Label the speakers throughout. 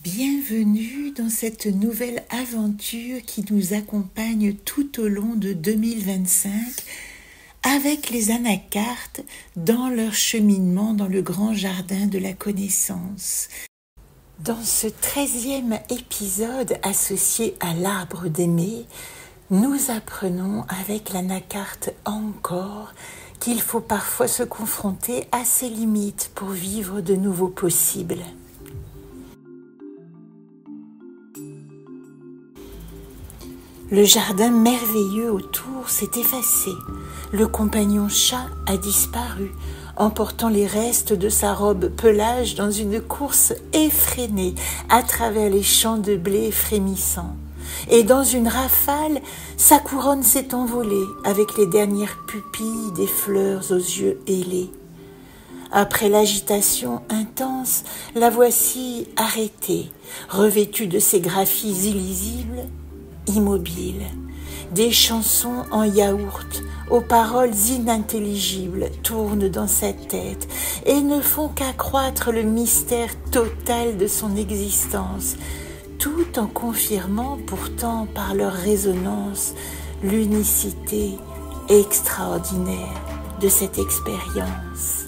Speaker 1: Bienvenue dans cette nouvelle aventure qui nous accompagne tout au long de 2025 avec les anacartes dans leur cheminement dans le grand jardin de la connaissance. Dans ce 13e épisode associé à l'arbre d'aimer, nous apprenons avec l'anacarte Encore qu'il faut parfois se confronter à ses limites pour vivre de nouveaux possibles. Le jardin merveilleux autour s'est effacé. Le compagnon chat a disparu, emportant les restes de sa robe pelage dans une course effrénée à travers les champs de blé frémissants. Et dans une rafale, sa couronne s'est envolée avec les dernières pupilles des fleurs aux yeux ailés. Après l'agitation intense, la voici arrêtée, revêtue de ses graphies illisibles, immobile. Des chansons en yaourt, aux paroles inintelligibles, tournent dans sa tête et ne font qu'accroître le mystère total de son existence, tout en confirmant pourtant par leur résonance l'unicité extraordinaire de cette expérience.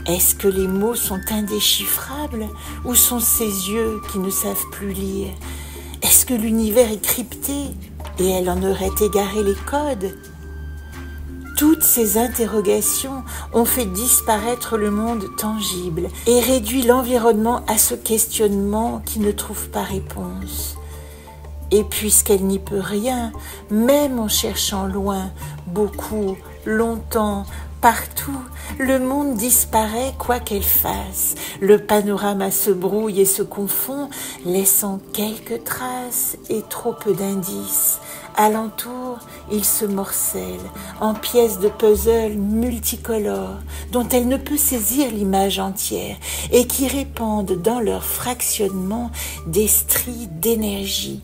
Speaker 1: Est-ce que les mots sont indéchiffrables ou sont ces yeux qui ne savent plus lire? Est-ce que l'univers est crypté et elle en aurait égaré les codes? Toutes ces interrogations ont fait disparaître le monde tangible et réduit l'environnement à ce questionnement qui ne trouve pas réponse. Et puisqu'elle n'y peut rien, même en cherchant loin, beaucoup, longtemps, partout, le monde disparaît quoi qu'elle fasse. Le panorama se brouille et se confond, laissant quelques traces et trop peu d'indices. Alentour, il se morcelle en pièces de puzzle multicolores dont elle ne peut saisir l'image entière et qui répandent dans leur fractionnement des stries d'énergie,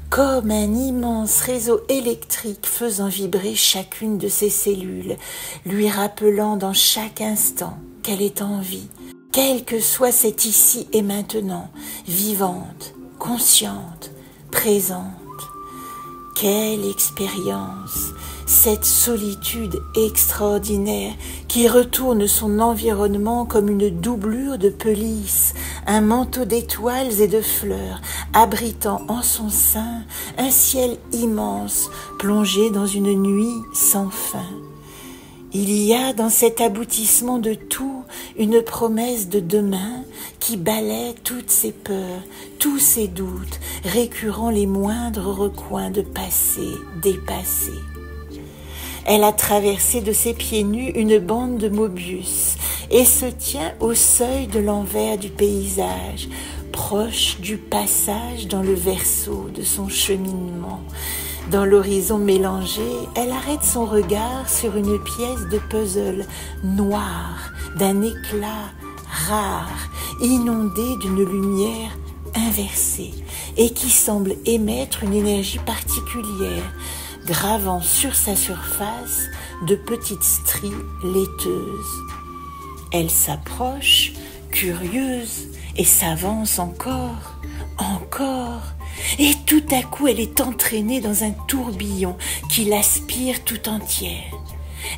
Speaker 1: comme un immense réseau électrique faisant vibrer chacune de ses cellules, lui rappelant dans chaque instant qu'elle est en vie, quel que soit cet ici et maintenant, vivante, consciente, présente. Quelle expérience, cette solitude extraordinaire qui retourne son environnement comme une doublure de pelisse, un manteau d'étoiles et de fleurs, abritant en son sein un ciel immense, plongé dans une nuit sans fin. Il y a dans cet aboutissement de tout une promesse de demain qui balaie toutes ses peurs, tous ses doutes, récurrent les moindres recoins de passé dépassé. Elle a traversé de ses pieds nus une bande de Mobius et se tient au seuil de l'envers du paysage, proche du passage dans le verso de son cheminement. Dans l'horizon mélangé, elle arrête son regard sur une pièce de puzzle noire, d'un éclat rare, inondée d'une lumière inversée et qui semble émettre une énergie particulière, gravant sur sa surface de petites stries laiteuses. Elle s'approche, curieuse, et s'avance encore, et tout à coup elle est entraînée dans un tourbillon qui l'aspire tout entière.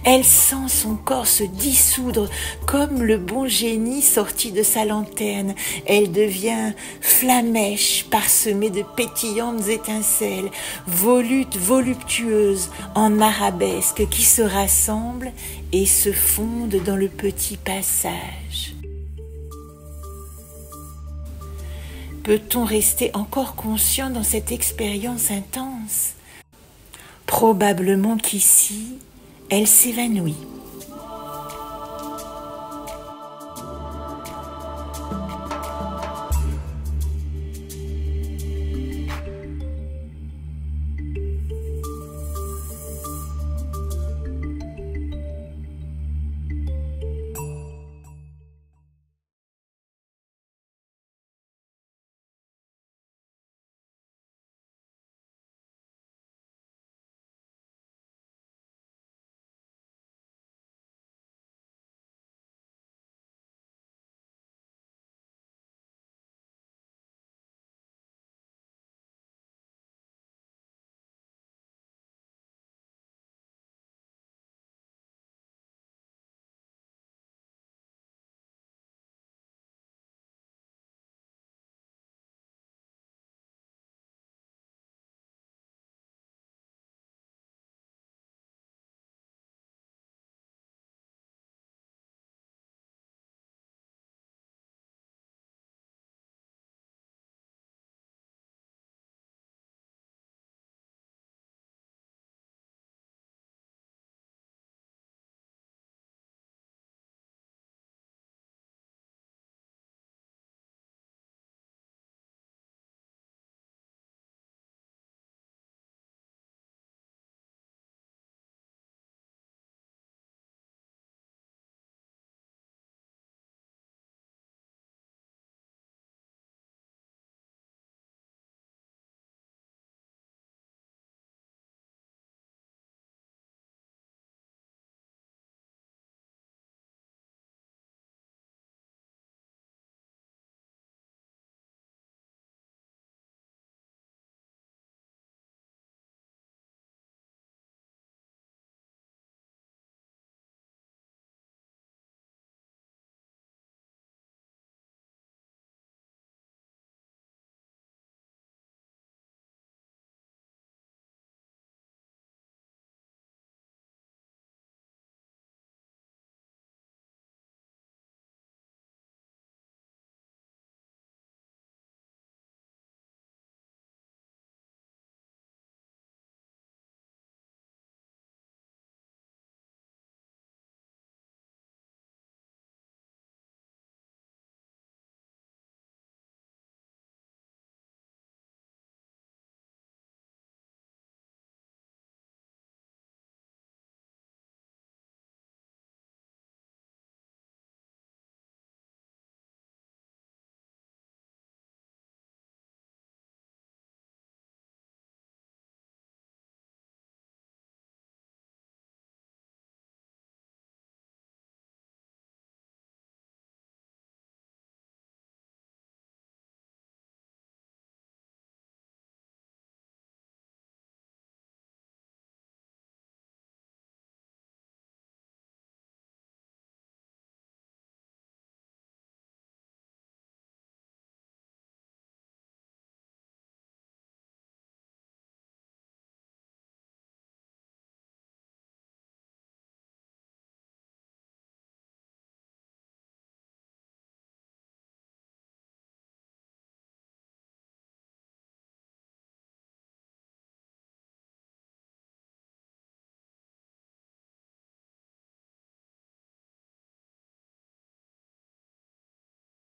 Speaker 1: Elle sent son corps se dissoudre comme le bon génie sorti de sa lanterne. Elle devient flammèche, parsemée de pétillantes étincelles, volutes, voluptueuses, en arabesque qui se rassemblent et se fondent dans le petit passage. Peut-on rester encore conscient dans cette expérience intense? Probablement qu'ici, elle s'évanouit.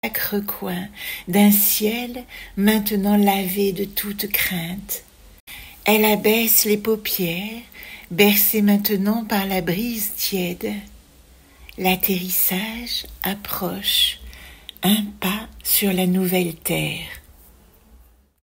Speaker 1: chaque recoin d'un ciel maintenant lavé de toute crainte. Elle abaisse les paupières, bercée maintenant par la brise tiède. L'atterrissage approche, un pas sur la nouvelle terre.